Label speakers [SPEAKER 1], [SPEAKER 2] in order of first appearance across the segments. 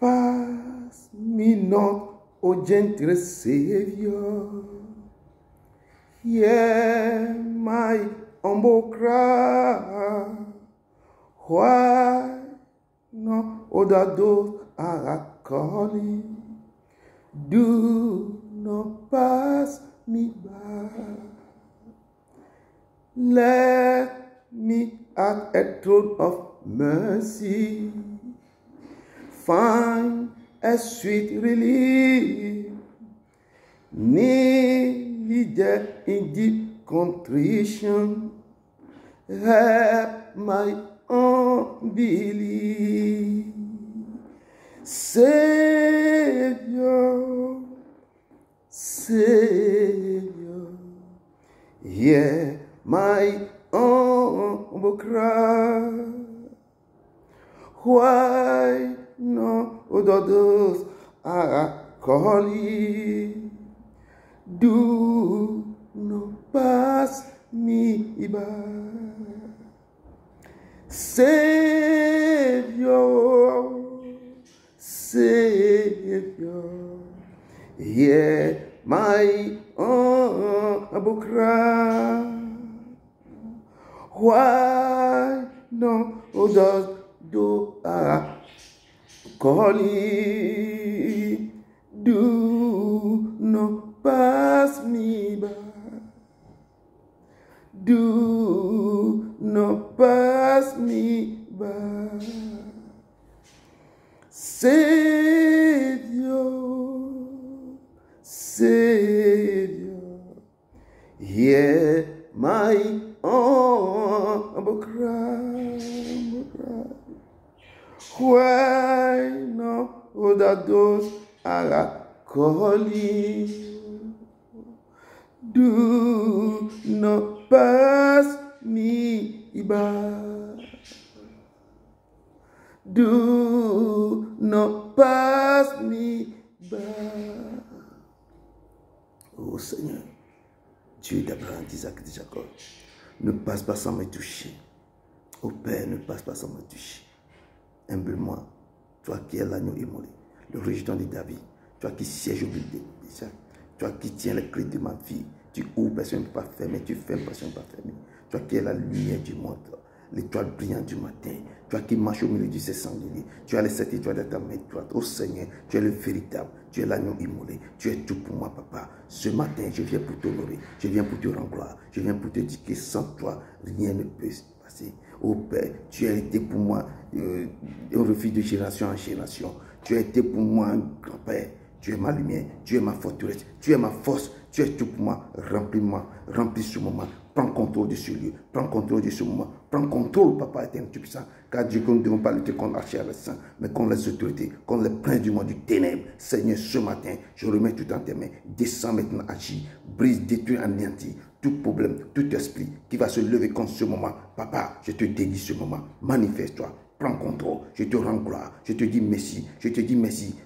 [SPEAKER 1] Pass me not, O gentle Savior. Hear my humble cry. Why not other those are calling? Do not pass me by. Let me at a throne of mercy find a sweet relief. Needed in deep contrition, help my unbelief. Savior, Savior, hear my humble cry. Why not others are calling? Do not pass me by. Savior, Savior, hear my humble cry. Why not others do are calling? Do not pass me by. Do not pass me by. Savior, Savior, hear my humble cry. Why not other those are calling? Do not pass me by. Do not pass me by. Oh Seigneur, Dieu d'Abraham, d'Isaac et de Jacob, ne passe pas sans me toucher. Oh Père, ne passe pas sans me toucher. Humblement, toi qui es l'agneau immolé, le rejeton de David, toi qui sièges au milieu d'Isaac, toi qui tiens les clés de ma vie, tu ouvres, personne ne peut pas fermer, tu fermes, personne ne peut pas fermer. Toi qui es la lumière du monde, l'étoile brillante du matin, toi qui marches au milieu du ciel sanglier, tu as les 7 étoiles de ta main droite. Oh Seigneur, tu es le véritable, tu es l'agneau immolé, tu es tout pour moi, Papa. Ce matin, je viens pour t'honorer, je viens pour te rendre gloire, je viens pour te dire que sans toi, rien ne peut se passer. Oh Père, tu as été pour moi un refuge de génération en génération. Tu as été pour moi un grand-père. Tu es ma lumière, tu es ma forteresse, tu es ma force, tu es tout pour moi. Remplis-moi, remplis ce moment. Prends contrôle de ce lieu, prends contrôle de ce moment. Prends contrôle, Papa éternel, tout puissant. Car Dieu, que nous ne devons pas lutter contre la chair et le sang, mais contre les autorités, contre les princes du monde du ténèbre. Seigneur, ce matin, je remets tout en tes mains. Descends maintenant, agis, brise, détruis, anéantis tout problème, tout esprit qui va se lever contre ce moment. Papa, je te dédie ce moment. Manifeste-toi. Prends contrôle, je te rends gloire, je te dis merci,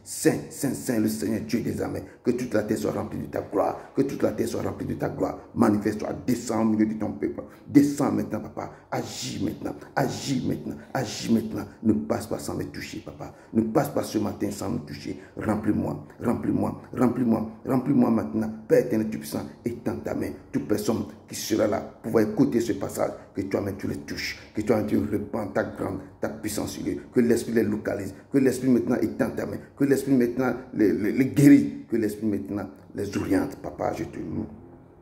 [SPEAKER 1] Saint, Saint, Saint, le Seigneur Dieu des armées, que toute la terre soit remplie de ta gloire, que toute la terre soit remplie de ta gloire, manifeste-toi, descends au milieu de ton peuple, descends maintenant, Papa, agis maintenant, agis maintenant, agis maintenant, ne passe pas sans me toucher, Papa, ne passe pas ce matin sans me toucher, remplis-moi, remplis-moi, remplis-moi, remplis-moi maintenant, Père éternel, tu puissant, étends ta main, toute personne qui sera là pour pouvoir écouter ce passage, que toi-même tu les touches, que toi-même tu répands ta grande, ta puissance sur eux, que l'esprit les localise, que l'esprit maintenant étend ta main, que l'esprit maintenant les guérit, que l'esprit maintenant les oriente. Papa, je te loue,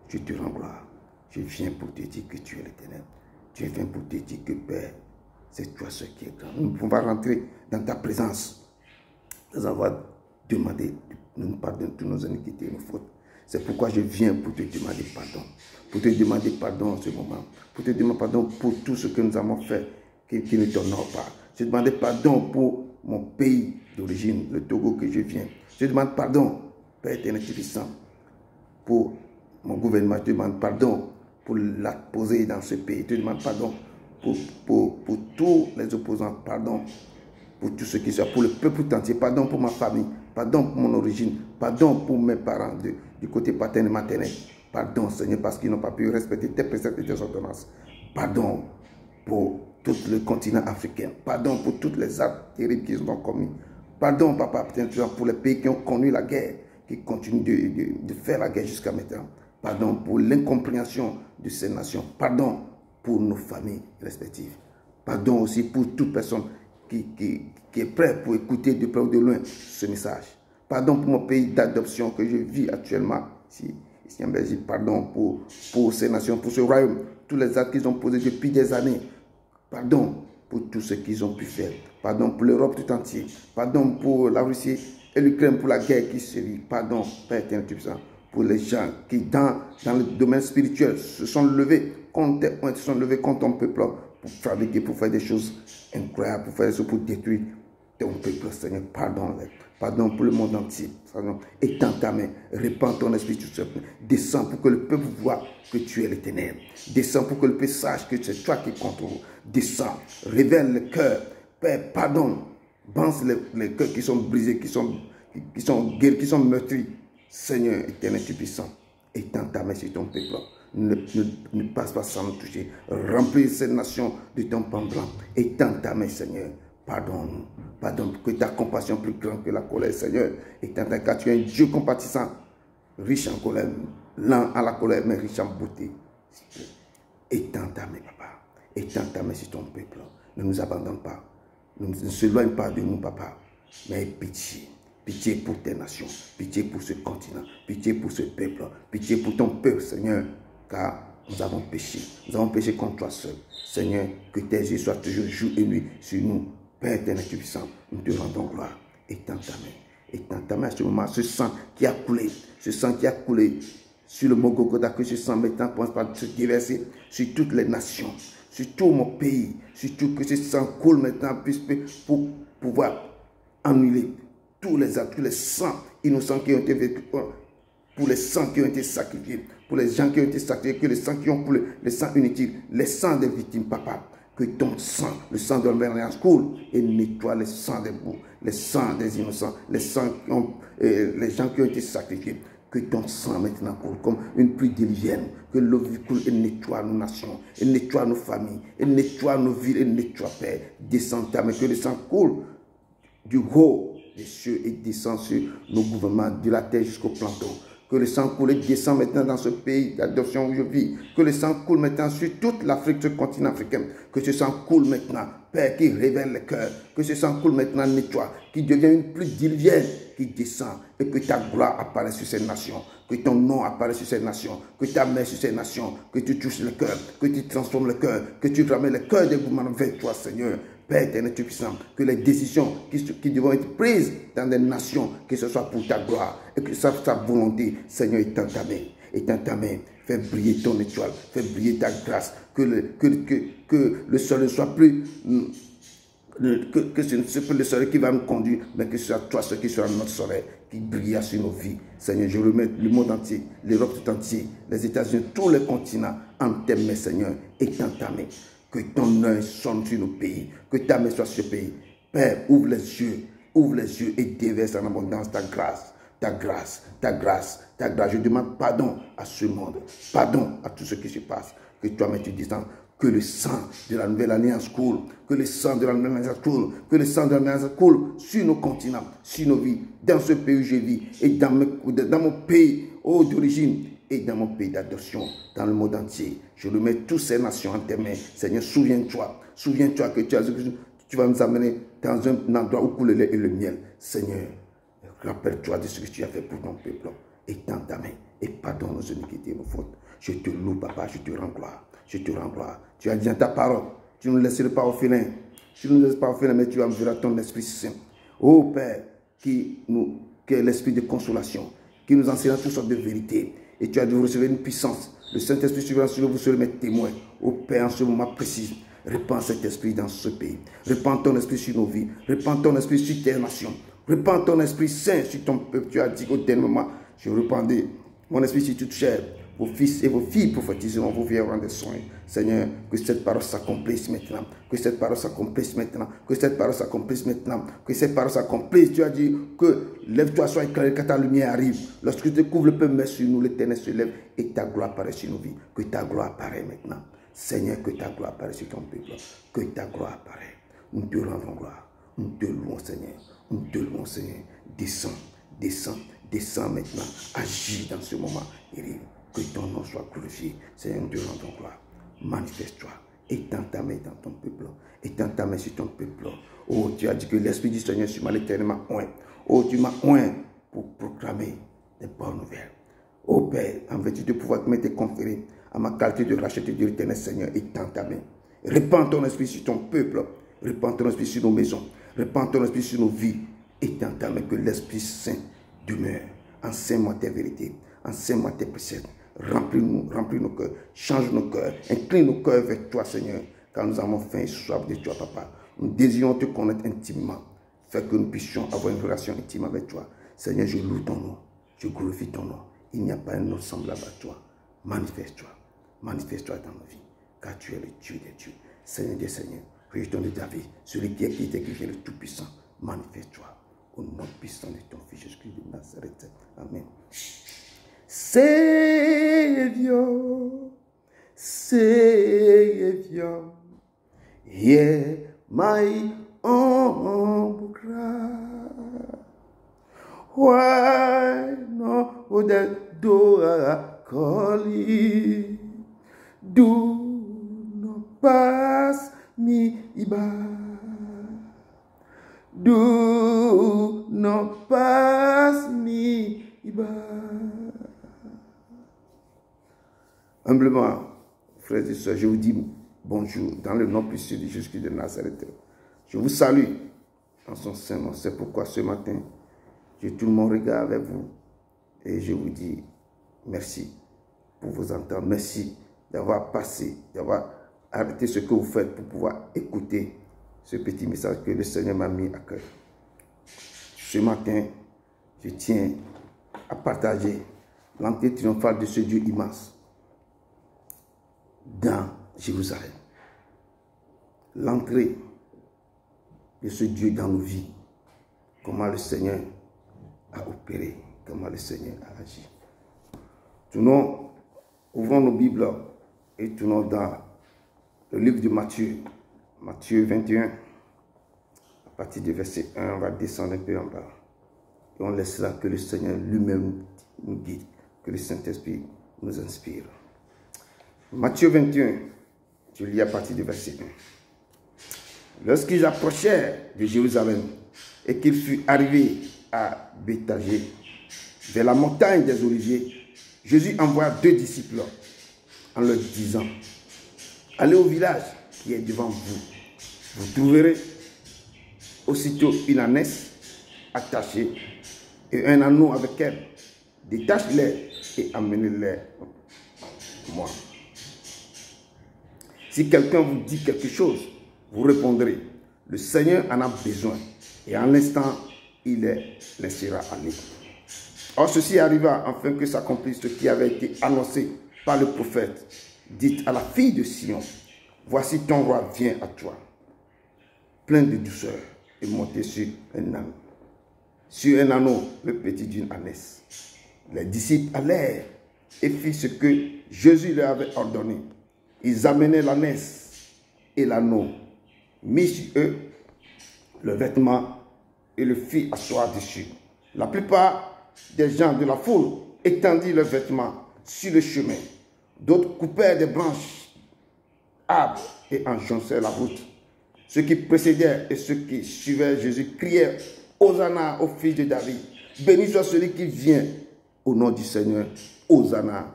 [SPEAKER 1] je te rends gloire. Je viens pour te dire que tu es l'Éternel. Je viens pour te dire que Père, c'est toi ce qui est grand. Nous pouvons rentrer dans ta présence, nous avoir demandé de nous pardonner de toutes nos iniquités et nos fautes. C'est pourquoi je viens pour te demander pardon. Pour te demander pardon en ce moment. Pour te demander pardon pour tout ce que nous avons fait qui ne t'honore pas. Je demande pardon pour mon pays d'origine, le Togo que je viens. Je demande pardon, Père éternel puissant, pour mon gouvernement. Je demande pardon pour la poser dans ce pays. Je demande pardon pour tous les opposants. Pardon pour tout ce qui soit, pour le peuple entier. Pardon pour ma famille. Pardon pour mon origine. Pardon pour mes parents du côté paternel et maternel. Pardon, Seigneur, parce qu'ils n'ont pas pu respecter tes préceptes et tes ordonnances. Pardon pour tout le continent africain. Pardon pour toutes les actes terribles qu'ils ont commis. Pardon, Papa, pour les pays qui ont connu la guerre, qui continuent de faire la guerre jusqu'à maintenant. Pardon pour l'incompréhension de ces nations. Pardon pour nos familles respectives. Pardon aussi pour toute personne qui est prête pour écouter de près ou de loin ce message. Pardon pour mon pays d'adoption que je vis actuellement ici en Belgique. Pardon pour ces nations, pour ce royaume, tous les actes qu'ils ont posés depuis des années. Pardon pour tout ce qu'ils ont pu faire. Pardon pour l'Europe tout entière. Pardon pour la Russie et l'Ukraine, pour la guerre qui se vit. Pardon, Père éternel, pour les gens qui, dans le domaine spirituel, se sont levés contre ton peuple pour fabriquer, pour faire des choses incroyables, pour faire des choses pour détruire ton peuple, Seigneur. Pardon-les. Pardon pour le monde entier. Pardon. Étends ta main, répands ton esprit tout seul. Descends pour que le peuple voit que tu es l'Éternel. Descends pour que le peuple sache que c'est toi qui contrôles. Descends, révèle le cœur. Père, pardonne. Banse les cœurs qui sont brisés, qui sont guéris, qui sont meurtris. Seigneur éternel, tu es puissant. Étends ta main sur ton peuple. Ne passe pas sans nous toucher. Remplis cette nation de ton pan blanc. Étends ta main, Seigneur. Pardonne-nous. Pardonne que ta compassion plus grande que la colère, Seigneur. Étends ta main, car tu es un Dieu compatissant, riche en colère, lent à la colère, mais riche en beauté. Étends ta main, Papa. Étends ta main sur ton peuple. Ne nous abandonne pas. Ne s'éloigne pas de nous, Papa. Mais aie pitié. Pitié pour tes nations. Pitié pour ce continent. Pitié pour ce peuple. Pitié pour ton peuple, Seigneur. Car nous avons péché. Nous avons péché contre toi seul. Seigneur, que tes yeux soient toujours jour et nuit sur nous. Père éternel, tu es puissant. Nous te rendons gloire. Étends ta main. Étends ta main à ce moment. Ce sang qui a coulé. Ce sang qui a coulé sur le mont Golgotha, que ce sang maintenant pense pas se déverser sur toutes les nations. Sur tout mon pays. Surtout que ce sang coule maintenant pour pouvoir annuler tous les actes, tous les sangs innocents qui ont été vécus, pour les sangs qui ont été sacrifiés, pour les gens qui ont été sacrifiés, que les sangs qui ont coulé, les sangs inutiles, les sangs des victimes, Papa, que ton sang, le sang de l'alliance coule et nettoie les sangs des bouts, les sangs des innocents, les sangs les gens qui ont été sacrifiés. Que ton sang maintenant coule comme une pluie diluvienne, que l'eau coule et nettoie nos nations, et nettoie nos familles, et nettoie nos villes, et nettoie, Père. Descends ta main, que le sang coule du haut des cieux et descend sur nos gouvernements, de la terre jusqu'au planton. Que le sang coule et descend maintenant dans ce pays d'adoption où je vis. Que le sang coule maintenant sur toute l'Afrique, ce continent africain. Que ce sang coule maintenant, Père, qui révèle le cœur. Que ce sang coule maintenant, nettoie, qui devient une pluie diluvienne, qui descend. Et que ta gloire apparaisse sur ces nations. Que ton nom apparaisse sur ces nations. Que ta main sur ces nations. Que tu touches le cœur. Que tu transformes le cœur. Que tu ramènes le cœur des gouvernements vers toi, Seigneur. Père éternel, tu es puissant, que les décisions qui devront être prises dans des nations, que ce soit pour ta gloire et que ce soit ta volonté, Seigneur, étends ta main, fais briller ton étoile, fais briller ta grâce, que le soleil ne soit plus, que ce ne soit plus le soleil qui va nous conduire, mais que ce soit toi, ce qui sera notre soleil, qui brille sur nos vies. Seigneur, je remets le monde entier, l'Europe tout entier, les États-Unis, tous les continents en tes mains, Seigneur, étends ta main. Que ton œil sonne sur nos pays, que ta main soit sur ce pays. Père, ouvre les yeux et déverse en abondance ta grâce, ta grâce, ta grâce, ta grâce. Je demande pardon à ce monde, pardon à tout ce qui se passe. Que toi-même tu descends, que le sang de la nouvelle alliance coule, que le sang de la nouvelle alliance coule, que le sang de la nouvelle alliance coule sur nos continents, sur nos vies, dans ce pays où je vis et dans mon pays d'origine. Et dans mon pays d'adoption, dans le monde entier, je remets toutes ces nations en tes mains. Seigneur, souviens-toi que tu vas nous amener dans un endroit où coule le lait et le miel. Seigneur, rappelle-toi de ce que tu as fait pour ton peuple. Étends ta main et pardonne nos iniquités et nos fautes. Je te loue, Papa, je te rends gloire. Je te rends gloire. Tu as dit dans ta parole, tu ne nous laisseras pas orphelins. Tu ne nous laisses pas orphelins, mais tu enverras ton Esprit Saint. Ô Père, qui est l'esprit de consolation, qui nous enseigne toutes sortes de vérités. Et tu as dû recevoir une puissance. Le Saint-Esprit suivra sur vous serez mes témoins. Ô Père, en ce moment précis, répands cet esprit dans ce pays. Répands ton esprit sur nos vies. Répands ton esprit sur tes nations. Répands ton esprit saint sur ton peuple. Tu as dit au dernier moment, je répandais mon esprit sur toute chair. Vos fils et vos filles prophétiseront, vos vieilles auront des soins. Seigneur, que cette parole s'accomplisse maintenant. Que cette parole s'accomplisse maintenant. Que cette parole s'accomplisse maintenant. Que cette parole s'accomplisse. Tu as dit que lève-toi, sois éclairé, que ta lumière arrive. Lorsque tu découvres le peuple, mets sur nous, l'Éternel se lève et ta gloire apparaît sur nos vies. Que ta gloire apparaît maintenant. Seigneur, que ta gloire apparaît sur ton peuple. Que ta gloire apparaît. Nous te rendons gloire. Nous te louons, Seigneur. Nous te louons, Seigneur. Descends, descends, descends maintenant. Agis dans ce moment. Que ton nom soit glorifié. Seigneur, nous te rendons gloire. Manifeste-toi. Étends ta main dans ton peuple. Étends ta main sur ton peuple. Oh, tu as dit que l'Esprit du Seigneur sur moi l'éternellement oint. Oh, tu m'as oint pour proclamer des bonnes nouvelles. Oh Père, en vertu de pouvoir qui m'était conféré à ma qualité de racheter de l'éternel Seigneur, étends ta main. Répands ton esprit sur ton peuple. Répands ton esprit sur nos maisons. Répands ton esprit sur nos vies. Étends ta main que l'Esprit Saint demeure. Enseigne-moi tes vérités. Enseigne-moi tes préceptes. Remplis nos cœurs. Change nos cœurs. Incline nos cœurs vers toi, Seigneur. Car nous avons faim et soif de toi, Papa. Nous désirons te connaître intimement. Fais que nous puissions avoir une relation intime avec toi. Seigneur, je loue ton nom. Je glorifie ton nom. Il n'y a pas un autre semblable à toi. Manifeste-toi. Manifeste-toi dans nos vies. Car tu es le Dieu des dieux. Seigneur des seigneurs. Réjouis-toi de David. Celui qui est écrit le Tout-Puissant. Manifeste-toi. Au nom puissant de ton Fils Jésus-Christ de Nazareth. Amen. Savior, Savior, hear my humble cry. Why not would that door I call you? Do not pass me by. Do not pass me by. Humblement, frères et sœurs, je vous dis bonjour dans le nom précieux de Jésus-Christ de Nazareth. Je vous salue dans son saint nom. C'est pourquoi ce matin, je tourne mon regard avec vous et je vous dis merci pour vous entendre. Merci d'avoir passé, d'avoir arrêté ce que vous faites pour pouvoir écouter ce petit message que le Seigneur m'a mis à cœur. Ce matin, je tiens à partager l'entrée triomphale de ce Dieu immense dans Jérusalem. L'entrée de ce Dieu dans nos vies. Comment le Seigneur a opéré, comment le Seigneur a agi. Tournons, ouvrons nos Bibles et tournons dans le livre de Matthieu. Matthieu 21, à partir du verset 1, on va descendre un peu en bas. Et on laissera que le Seigneur lui-même nous guide, que le Saint-Esprit nous inspire. Matthieu 21, je lis à partir du verset 1. Lorsqu'ils approchèrent de Jérusalem et qu'ils furent arrivés à Béthagée, vers la montagne des Oliviers, Jésus envoya 2 disciples en leur disant: allez au village qui est devant vous. Vous trouverez aussitôt une ânesse attachée et un anneau avec elle. Détachez-les et amenez-les moi. Si quelqu'un vous dit quelque chose, vous répondrez: le Seigneur en a besoin. Et en l'instant, il les laissera aller. Or, ceci arriva afin que s'accomplisse ce qui avait été annoncé par le prophète. Dites à la fille de Sion: voici ton roi vient à toi, plein de douceur, et monté sur un anneau. Sur un anneau, le petit d'une ânesse. Les disciples allèrent et firent ce que Jésus leur avait ordonné. Ils amenaient l'ânesse et l'anneau, mis sur eux le vêtement et le firent asseoir dessus. La plupart des gens de la foule étendirent leurs vêtements sur le chemin. D'autres coupèrent des branches arbres et enjonçaient la route. Ceux qui précédaient et ceux qui suivaient Jésus crièrent: Hosanna au fils de David. Béni soit celui qui vient au nom du Seigneur. Hosanna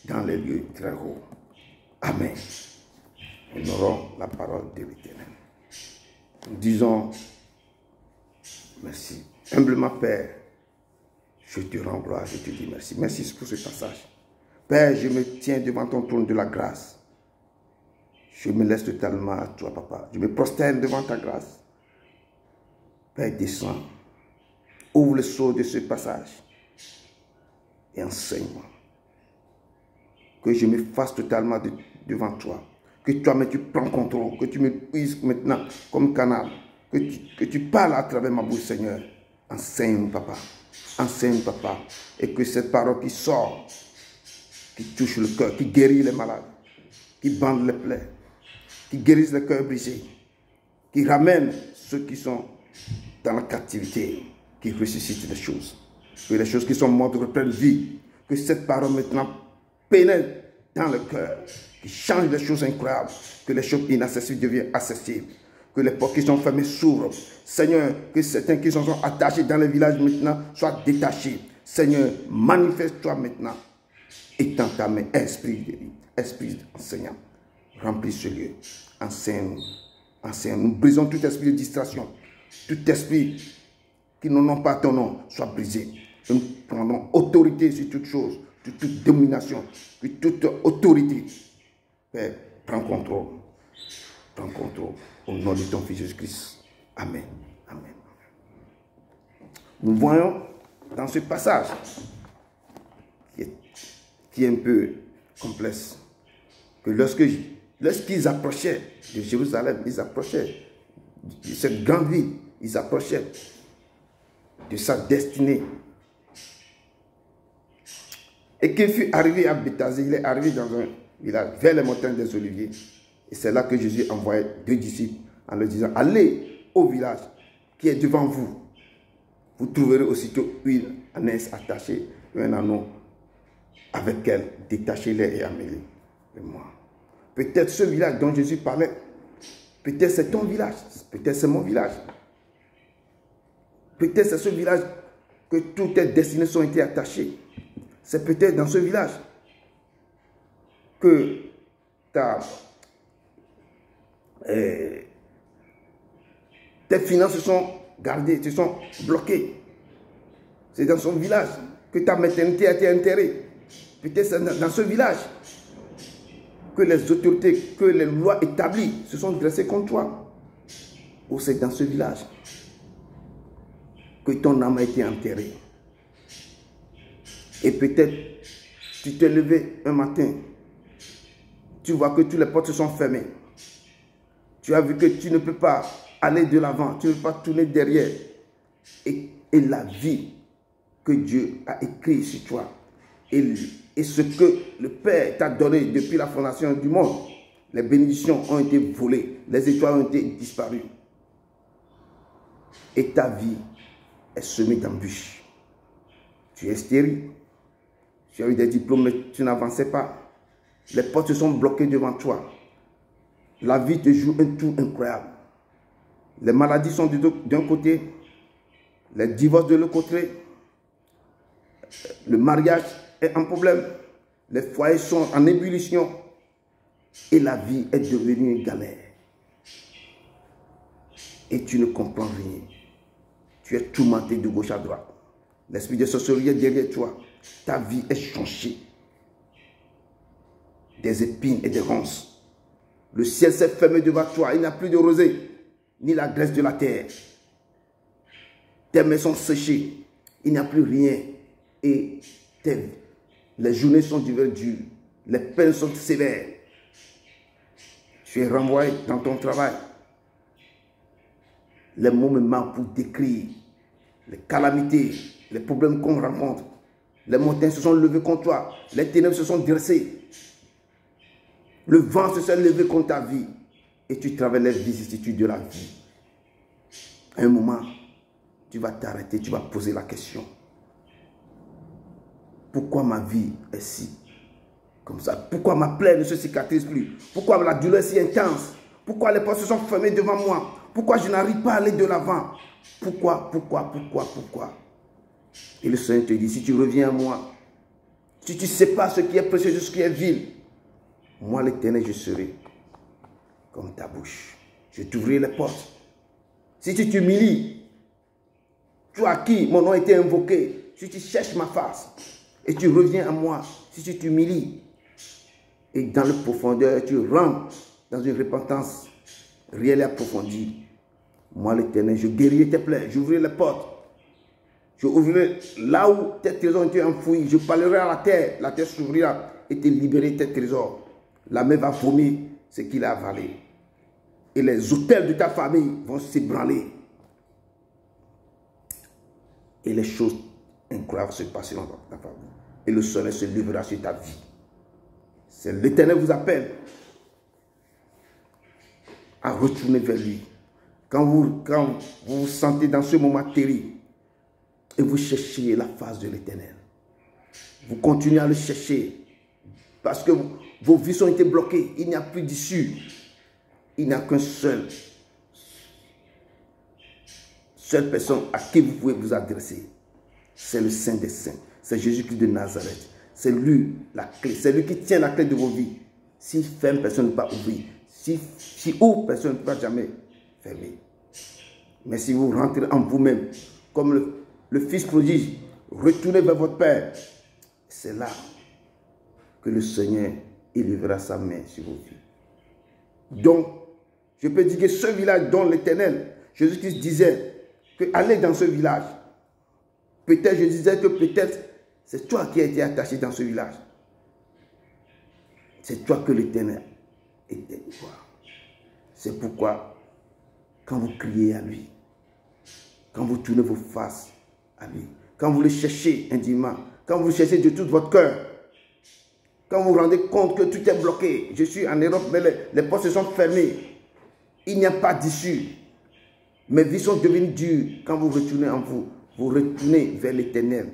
[SPEAKER 1] dans les lieux très hauts. Amen. Honorons la parole de l'Éternel. Nous disons merci. Humblement, Père, je te rends gloire, je te dis merci. Merci pour ce passage. Père, je me tiens devant ton trône de la grâce. Je me laisse totalement à toi, Papa. Je me prosterne devant ta grâce. Père, descends. Ouvre le sceau de ce passage et enseigne-moi. Que je me fasse totalement devant toi. Que toi-même tu prends contrôle. Que tu me puisses maintenant comme canal. Que tu parles à travers ma bouche, Seigneur. Enseigne, Papa. Enseigne, Papa. Et que cette parole qui sort, qui touche le cœur, qui guérit les malades, qui bande les plaies, qui guérisse les cœurs brisés, qui ramène ceux qui sont dans la captivité, qui ressuscite les choses. Que les choses qui sont mortes reprennent vie. Que cette parole maintenant pénètre dans le cœur, qui change les choses incroyables. Que les choses inaccessibles deviennent accessibles. Que les portes qui sont fermées s'ouvrent. Seigneur, que certains qui sont attachés dans les villages maintenant soient détachés. Seigneur, manifeste-toi maintenant. Étends ta main, esprit de vie, esprit enseignant. Remplis ce lieu. Enseigne-nous. Enseigne-nous. Nous brisons tout esprit de distraction. Tout esprit qui n'ont pas ton nom soit brisé. Et nous prenons autorité sur toute chose, sur toute domination, sur toute autorité. Père, prends contrôle. Prends contrôle. Au nom de ton Fils Jésus-Christ. Amen. Amen. Nous voyons dans ce passage qui est un peu complexe, que lorsqu'ils approchaient de Jérusalem, ils approchaient de cette grande ville, ils approchaient de sa destinée. Et qu'il fut arrivé à Béthazée, il est arrivé dans un village, vers les montagnes des Oliviers. Et c'est là que Jésus envoyait 2 disciples en leur disant, allez au village qui est devant vous. Vous trouverez aussitôt une ânesse attachée et un anneau avec elle. Détachez-les et amenez-les-moi. Peut-être ce village dont Jésus parlait, peut-être c'est ton village, peut-être c'est mon village. Peut-être c'est ce village que toutes tes destinées ont été attachées. C'est peut-être dans ce village que tes finances se sont gardées, se sont bloquées. C'est dans son village que ta maternité a été enterrée. Peut-être c'est dans ce village que les autorités, que les lois établies se sont dressées contre toi. Ou c'est dans ce village que ton âme a été enterrée. Et peut-être tu t'es levé un matin, tu vois que toutes les portes se sont fermées. Tu as vu que tu ne peux pas aller de l'avant, tu ne peux pas tourner derrière. Et la vie que Dieu a écrite sur toi, et ce que le Père t'a donné depuis la fondation du monde, les bénédictions ont été volées, les étoiles ont été disparues. Et ta vie est semée d'embûches. Tu es stérile. Tu as eu des diplômes, mais tu n'avançais pas. Les portes se sont bloquées devant toi. La vie te joue un tour incroyable. Les maladies sont d'un côté, les divorces de l'autre côté, le mariage est un problème, les foyers sont en ébullition et la vie est devenue une galère. Et tu ne comprends rien. Tu es tourmenté de gauche à droite. L'esprit de sorcellerie est derrière toi. Ta vie est changée. Des épines et des ronces. Le ciel s'est fermé devant toi. Il n'y a plus de rosée, ni la graisse de la terre. Tes mains sont séchées. Il n'y a plus rien. Et les journées sont dures. Les peines sont sévères. Tu es renvoyé dans ton travail. Les mots me manquent pour décrire les calamités, les problèmes qu'on rencontre. Les montagnes se sont levées contre toi. Les ténèbres se sont dressées. Le vent se s'est levé contre ta vie. Et tu traverses les vicissitudes de la vie. À un moment, tu vas t'arrêter, tu vas poser la question. Pourquoi ma vie est si comme ça? Pourquoi ma plaie ne se cicatrise plus? Pourquoi la douleur est si intense? Pourquoi les portes se sont fermées devant moi? Pourquoi je n'arrive pas à aller de l'avant? Pourquoi? Et le Seigneur te dit, si tu reviens à moi, si tu ne sais pas ce qui est précieux, ce qui est vil, moi l'Éternel, je serai comme ta bouche. Je t'ouvrirai les portes. Si tu t'humilies, toi à qui mon nom a été invoqué, si tu cherches ma face et tu reviens à moi, si tu t'humilies et dans le profondeur, tu rentres dans une repentance réelle et approfondie, moi l'Éternel, je guérirai tes plaies, j'ouvrirai les portes. Je ouvrirai là où tes trésors ont été enfouis. Je parlerai à la terre s'ouvrira et te libérer tes trésors. La mer va vomir ce qu'il a avalé. Et les autels de ta famille vont s'ébranler. Et les choses incroyables se passeront dans ta famille. Et le soleil se lèvera sur ta vie. C'est l'Éternel vous appelle à retourner vers lui, Quand vous vous sentez dans ce moment terrible et vous cherchez la face de l'Éternel, vous continuez à le chercher parce que vos vies ont été bloquées. Il n'y a plus d'issue. Il n'y a qu'une seule personne à qui vous pouvez vous adresser. C'est le Saint des Saints. C'est Jésus-Christ de Nazareth. C'est lui la clé. C'est lui qui tient la clé de vos vies. S'il ferme, personne ne peut pas ouvrir. Si ouvre, personne ne peut pas jamais fermer. Mais si vous rentrez en vous-même, comme le Fils prodige, retournez vers votre Père. C'est là que le Seigneur élèvera sa main sur vos vies. Donc, je peux dire que ce village dont l'Éternel, Jésus-Christ disait que allez dans ce village. Peut-être, je disais que peut-être c'est toi qui as été attaché dans ce village. C'est toi que l'Éternel était. C'est pourquoi, quand vous criez à lui, quand vous tournez vos faces à lui, quand vous le cherchez intimement, quand vous le cherchez de tout votre cœur, quand vous vous rendez compte que tout est bloqué, je suis en Europe, mais les portes se sont fermées, il n'y a pas d'issue, mes vies sont devenues dures. Quand vous retournez en vous, vous retournez vers l'Éternel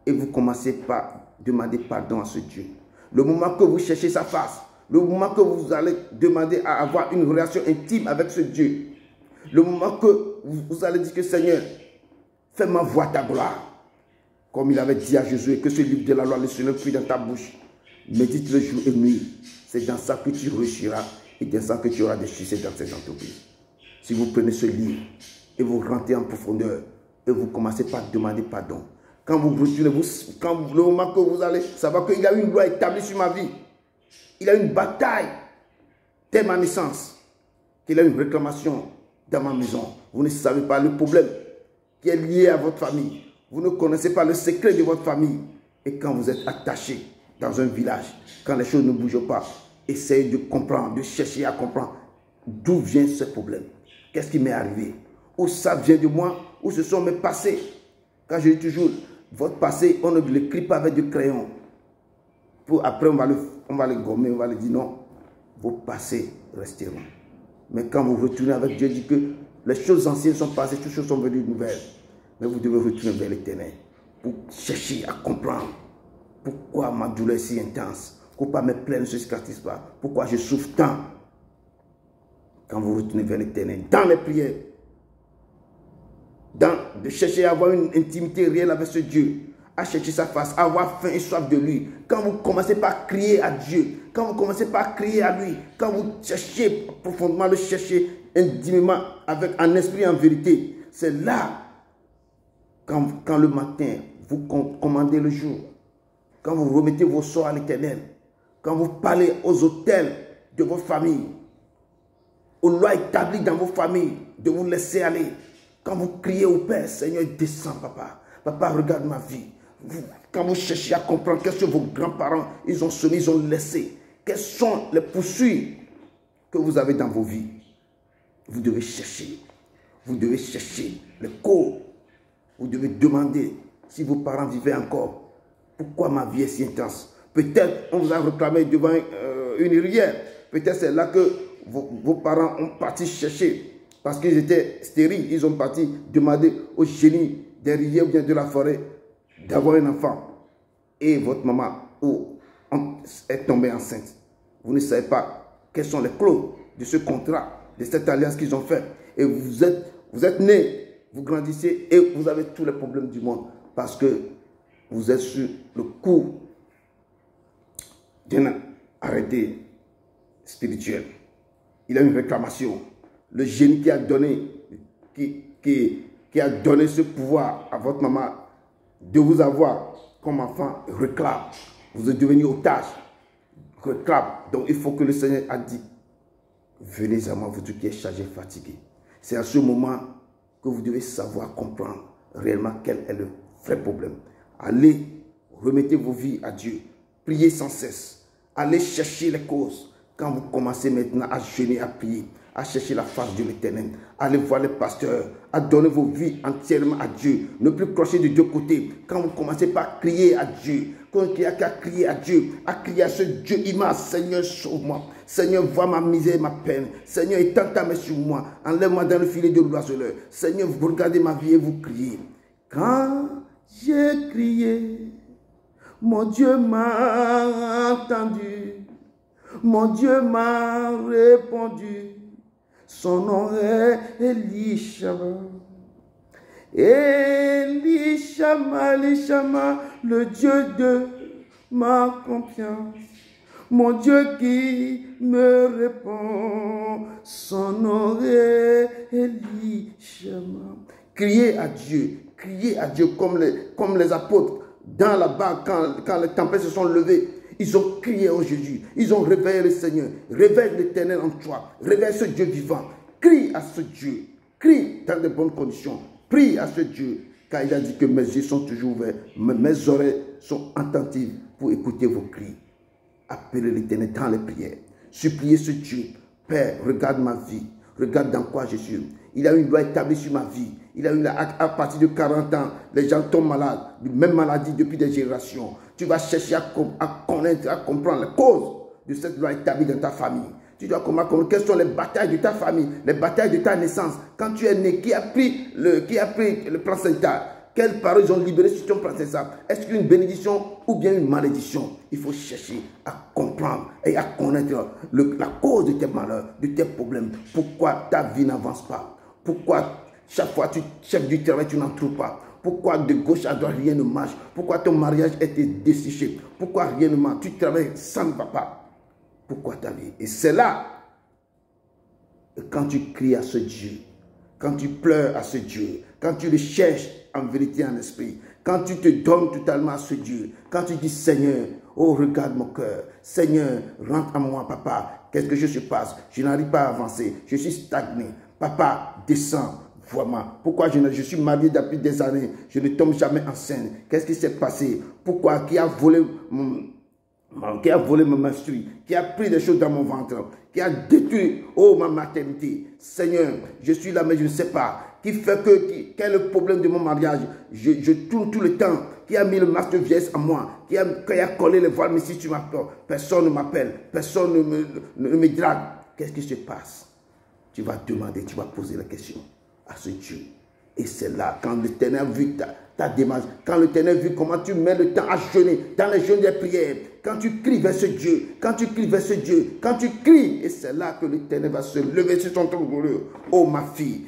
[SPEAKER 1] et vous commencez par demander pardon à ce Dieu. Le moment que vous cherchez sa face, le moment que vous allez demander à avoir une relation intime avec ce Dieu, le moment que vous allez dire que Seigneur, fais-moi voir ta gloire, comme il avait dit à Jésus, que ce livre de la loi, le Seigneur puisse dans ta bouche. Médite le jour et nuit. C'est dans ça que tu réussiras et dans ça que tu auras des succès dans cette entreprise. Si vous prenez ce livre et vous rentrez en profondeur et vous commencez par demander pardon, quand vous retournez, le moment que vous allez savoir qu'il y a une loi établie sur ma vie, il y a une bataille dès ma naissance, qu'il y a une réclamation dans ma maison. Vous ne savez pas le problème qui est lié à votre famille. Vous ne connaissez pas le secret de votre famille. Et quand vous êtes attaché dans un village, quand les choses ne bougent pas, essayez de comprendre, de chercher à comprendre d'où vient ce problème. Qu'est-ce qui m'est arrivé? Où ça vient de moi? Où ce sont mes passés? Quand je dis toujours, votre passé, on ne l'écrit pas avec du crayon. Après, on va le gommer, on va le dire non. Vos passés resteront. Mais quand vous retournez avec Dieu, dit que les choses anciennes sont passées, toutes choses sont venues nouvelles. Mais vous devez retourner vers l'Éternel pour chercher à comprendre pourquoi ma douleur est si intense, pourquoi mes plaies ne se cicatrisent pas, pourquoi je souffre tant. Quand vous retournez vers l'Éternel, dans les prières, de chercher à avoir une intimité réelle avec ce Dieu, à chercher sa face, à avoir faim et soif de lui. Quand vous commencez par crier à Dieu, quand vous commencez par crier à lui, quand vous cherchez profondément, le chercher intimement, avec un esprit en vérité, c'est là, quand le matin, vous commandez le jour, quand vous remettez vos sorts à l'Éternel, quand vous parlez aux autels de vos familles, aux lois établies dans vos familles, de vous laisser aller. Quand vous criez au Père, Seigneur, descends, papa. Papa, regarde ma vie. Quand vous cherchez à comprendre qu'est-ce que vos grands-parents, ils ont semé, ils ont laissé. Quelles sont les poursuites que vous avez dans vos vies? Vous devez chercher. Vous devez chercher les causes. Vous devez demander si vos parents vivaient encore. Pourquoi ma vie est si intense? Peut-être on vous a réclamé devant une rivière. Peut-être c'est là que vos parents ont parti chercher. Parce qu'ils étaient stériles, ils ont parti demander au génie des rivières ou bien de la forêt d'avoir un enfant. Et votre maman est tombée enceinte. Vous ne savez pas quelles sont les clauses de ce contrat, de cette alliance qu'ils ont fait. Et vous êtes né, vous grandissez et vous avez tous les problèmes du monde. Parce que vous êtes sur le coup d'un arrêté spirituel. Il y a une réclamation. Le génie qui a donné, qui a donné ce pouvoir à votre maman de vous avoir comme enfant réclame. Vous êtes devenu otage, réclame. Donc il faut que le Seigneur a dit, venez à moi, vous qui êtes chargés, fatigués. C'est à ce moment que vous devez savoir comprendre réellement quel est le vrai problème. Allez, remettez vos vies à Dieu. Priez sans cesse. Allez chercher les causes. Quand vous commencez maintenant à jeûner, à prier, à chercher la face de l'Éternel. Allez voir les pasteurs, à donner vos vies entièrement à Dieu. Ne plus crocher de deux côtés. Quand vous commencez par crier à Dieu, quand il n'y a qu'à crier à Dieu, à crier à ce Dieu immense, Seigneur, sauve-moi. Seigneur, vois ma misère et ma peine. Seigneur, étends ta main sur moi. Enlève-moi dans le filet de l'oiseleur. Seigneur, vous regardez ma vie et vous criez. Quand j'ai crié, mon Dieu m'a entendu. Mon Dieu m'a répondu. Son nom est Elishama. Elishama, Elishama, le Dieu de ma confiance. Mon Dieu qui me répond. Son nom est Elishama. Criez à Dieu comme les apôtres dans la barque quand les tempêtes se sont levées. Ils ont crié au Jésus. Ils ont réveillé le Seigneur. Réveille l'Éternel en toi. Réveille ce Dieu vivant. Crie à ce Dieu. Crie dans de bonnes conditions. Prie à ce Dieu. Car il a dit que mes yeux sont toujours ouverts. Mes oreilles sont attentives pour écouter vos cris. Appelez l'Éternel dans les prières. Suppliez ce Dieu. Père, regarde ma vie. Regarde dans quoi je suis. Il y a une loi établie sur ma vie. Il y a une, à partir de 40 ans, les gens tombent malades. Même maladie depuis des générations. Tu vas chercher à connaître, à comprendre les causes de cette loi établie dans ta famille. Tu dois comprendre quelles sont les batailles de ta famille, les batailles de ta naissance. Quand tu es né, qui a pris le placenta? Quelles paroles ils ont libéré sur ton placenta? Est-ce qu'une bénédiction ou bien une malédiction? Il faut chercher à comprendre et à connaître la cause de tes malheurs, de tes problèmes. Pourquoi ta vie n'avance pas? Pourquoi chaque fois tu chef du travail, tu n'en trouves pas? Pourquoi de gauche à droite rien ne marche? Pourquoi ton mariage était desséché? Pourquoi rien ne marche? Tu travailles sans papa. Pourquoi ta vie? Et c'est là, quand tu cries à ce Dieu, quand tu pleures à ce Dieu, quand tu le cherches en vérité, en esprit, quand tu te donnes totalement à ce Dieu, quand tu dis Seigneur, oh regarde mon cœur, Seigneur, rentre en moi papa, qu'est-ce que je passe? Je n'arrive pas à avancer, je suis stagné. Papa, descends. Voilà. Pourquoi je suis marié depuis des années, je ne tombe jamais enceinte? Qu'est-ce qui s'est passé? Pourquoi? Qui a volé mon menstru, qui a pris des choses dans mon ventre, qui a détruit ma maternité? Seigneur, je suis là mais je ne sais pas. Qui fait quel est le problème de mon mariage? Je tourne tout le temps. Qui a mis le masque de vieillesse à moi? Qui a collé les voiles? Mais si tu m'appelles, personne ne m'appelle, personne ne me drague. Qu'est-ce qui se passe? Tu vas demander, tu vas poser la question à ce Dieu. Et c'est là, quand l'Éternel a vu ta démarche, quand l'Éternel a vu comment tu mets le temps à jeûner, dans les jeûnes des prières, quand tu cries vers ce Dieu, quand tu cries vers ce Dieu, quand tu cries, et c'est là que l'Éternel va se lever sur son trône glorieux. Oh ma fille,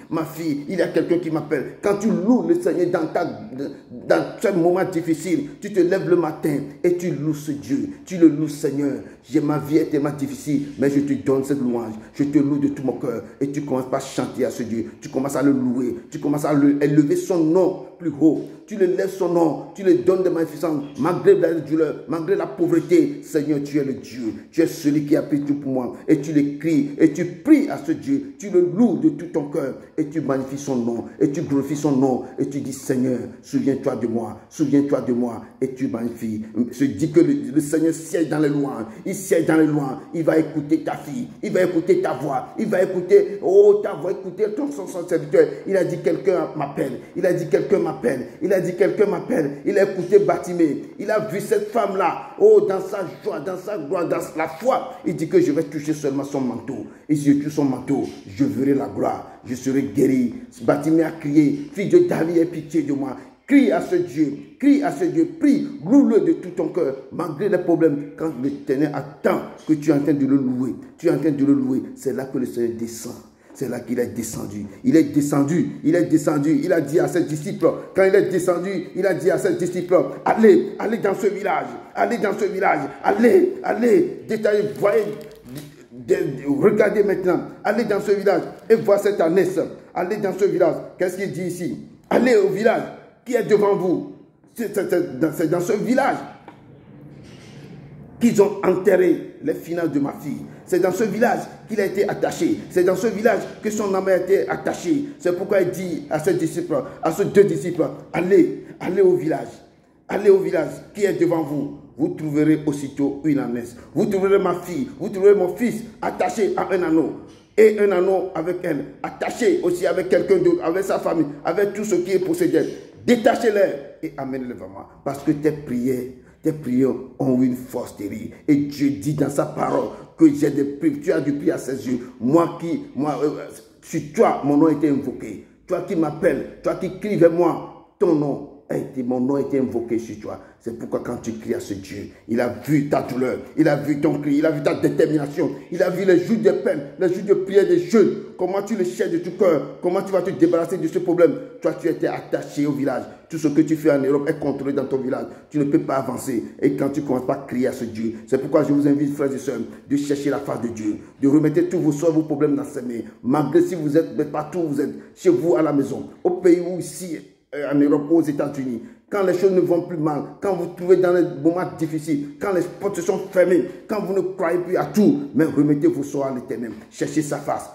[SPEAKER 1] il y a quelqu'un qui m'appelle. Quand tu loues le Seigneur dans ce moment difficile, tu te lèves le matin et tu loues ce Dieu. Tu le loues, Seigneur. Ma vie est tellement difficile, mais je te donne cette louange. Je te loue de tout mon cœur. Et tu commences par chanter à ce Dieu. Tu commences à le louer. Tu commences à élever son nom plus haut. Tu le lèves son nom. Tu le donnes de magnificence. Malgré la douleur, malgré la pauvreté, Seigneur, tu es le Dieu. Tu es celui qui a pris tout pour moi. Et tu le cries. Et tu pries à ce Dieu. Tu le loues de tout ton cœur. Et tu magnifies son nom. Et tu glorifies son nom. Et tu dis, Seigneur, souviens-toi de moi. Souviens-toi de moi. Et tu magnifies. Je dis que le Seigneur siège dans les louanges. Il siège dans les louanges. Il va écouter ta fille. Il va écouter ta voix. Il va écouter, ta voix, écouter son serviteur. Il a dit, quelqu'un m'appelle. Il a dit, quelqu'un m'appelle. Il a dit, quelqu'un m'appelle. Il a écouté Bartimée. Il a vu cette femme-là. Dans sa joie, dans sa gloire, dans la foi. Il dit que je vais toucher seulement son manteau. Et si je touche son manteau, je verrai la gloire. Je serai guéri. Bartimée a crié, fille de David, aie pitié de moi. Crie à ce Dieu, prie, loue-le de tout ton cœur, malgré les problèmes. Quand l'Éternel attend que tu es en train de le louer, c'est là que le Seigneur descend. C'est là qu'il est descendu. Il est descendu. Il a dit à ses disciples, quand il est descendu, il a dit à ses disciples, allez dans ce village, allez, détaillez, voyez, regardez maintenant, allez dans ce village et voir cette ânesse. Allez dans ce village. Qu'est-ce qu'il dit ici? Allez au village qui est devant vous. C'est dans ce village qu'ils ont enterré les finances de ma fille. C'est dans ce village qu'il a été attaché. C'est dans ce village que son âme a été attachée. C'est pourquoi il dit à ses disciples, à ses deux disciples, allez au village. Allez au village qui est devant vous. Vous trouverez aussitôt une ânesse. Vous trouverez ma fille, vous trouverez mon fils attaché à un anneau. et un anneau avec elle, attaché aussi avec quelqu'un d'autre, avec sa famille, avec tout ce qui est possédé. Détachez-les et amenez-les vers moi. Parce que tes prières ont une force terrible. Et Dieu dit dans sa parole que j'ai des prix. Tu as du prix à ses yeux. Sur toi, mon nom a été invoqué. Toi qui m'appelles, toi qui cries vers moi, mon nom a été invoqué sur toi. C'est pourquoi quand tu cries à ce Dieu, il a vu ta douleur, il a vu ton cri, il a vu ta détermination, il a vu les jours de peine, les jours de prière, des jeûnes, comment tu le cherches de tout cœur, comment tu vas te débarrasser de ce problème. Toi, tu étais attaché au village. Tout ce que tu fais en Europe est contrôlé dans ton village. Tu ne peux pas avancer. Et quand tu commences par crier à ce Dieu, c'est pourquoi je vous invite, frères et sœurs, de chercher la face de Dieu, de remettre tous vos soins, vos problèmes dans ses mains. Malgré si vous êtes partout où vous êtes, chez vous, à la maison, au pays où ici, en Europe, aux États-Unis, quand les choses ne vont plus mal, quand vous trouvez dans les moments difficiles, quand les portes sont fermées, quand vous ne croyez plus à tout, mais remettez vos soins à l'Éternel. Cherchez sa face,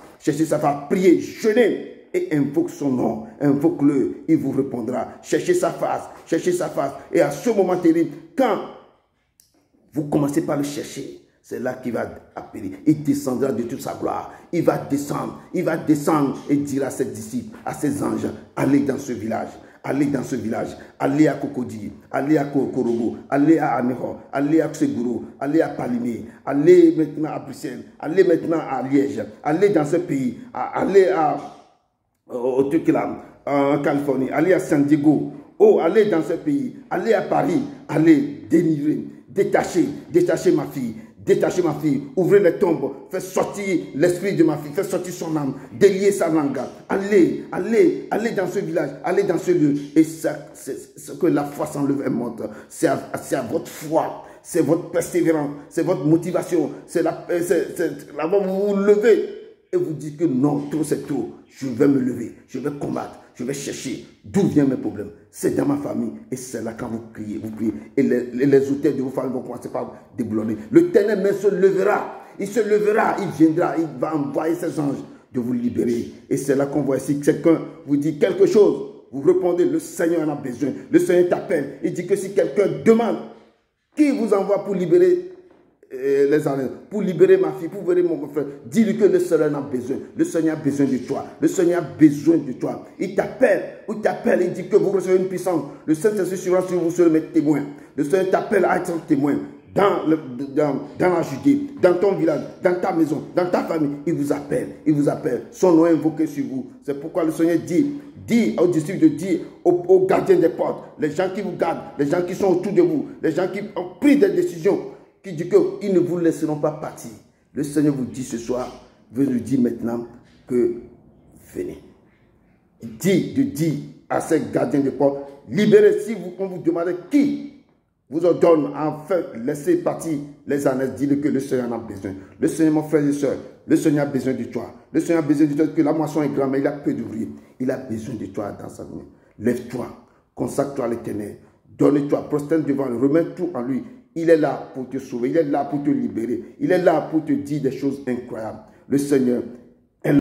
[SPEAKER 1] priez, jeûnez et invoque son nom, invoque-le, il vous répondra. Cherchez sa face. Et à ce moment terrible, quand vous commencez par le chercher, c'est là qu'il va appeler. Il descendra de toute sa gloire. Il va descendre et dire à ses disciples, à ses anges, allez dans ce village. Allez à Cocody, allez à Korogo, allez à Anéro, allez à Seguro, allez à Palimé, allez maintenant à Bruxelles, allez maintenant à Liège, allez dans ce pays, allez au Turquie, en Californie, allez à San Diego, allez dans ce pays, allez à Paris, allez délivrer, détachez ma fille. Détachez ma fille, ouvrez les tombes, faites sortir l'esprit de ma fille, faites sortir son âme, déliez sa langue. Allez dans ce village, allez dans ce lieu. Et c'est que la foi s'enlève et monte. C'est à votre foi, c'est votre persévérance, c'est votre motivation, vous vous levez et vous dites que non, tout c'est tout. Je vais me lever, je vais combattre, je vais chercher d'où viennent mes problèmes. C'est dans ma famille et c'est là quand vous priez. Et les auteurs de vos familles vont commencer par déboulonner. Le Ténèbre même se lèvera, il viendra, il va envoyer ses anges de vous libérer. Et c'est là qu'on voit ici, quelqu'un vous dit quelque chose, vous répondez, le Seigneur en a besoin. Le Seigneur t'appelle, il dit que si quelqu'un demande, qui vous envoie pour libérer les années, pour libérer ma fille, pour libérer mon frère, dis-lui que le Seigneur en a besoin. Le Seigneur a besoin de toi. Le Seigneur a besoin de toi. Il t'appelle, il dit que vous recevez une puissance. Le Saint-Esprit sur vous serez mes témoins. Le Seigneur t'appelle à être témoin dans la Judée, dans ton village, dans ta maison, dans ta famille. Il vous appelle. Son nom est invoqué sur vous. C'est pourquoi le Seigneur dit aux disciples de dire aux gardiens des portes, les gens qui vous gardent, les gens qui sont autour de vous, les gens qui ont pris des décisions, qui dit qu'ils ne vous laisseront pas partir. Le Seigneur vous dit ce soir, veut nous dire maintenant que venez. Il dit à ces gardiens de porte, libérez, si on vous demande qui vous ordonne enfin laisser partir les ânes, dites que le Seigneur en a besoin. Le Seigneur, mon frère et soeur, le Seigneur a besoin de toi. Le Seigneur a besoin de toi, que la moisson est grande, mais il a peu d'ouvriers. Il a besoin de toi dans sa vie. Lève-toi, consacre-toi à l'Éternel, donne-toi, prosterne devant lui, remets tout en lui. Il est là pour te sauver, il est là pour te libérer, il est là pour te dire des choses incroyables. Le Seigneur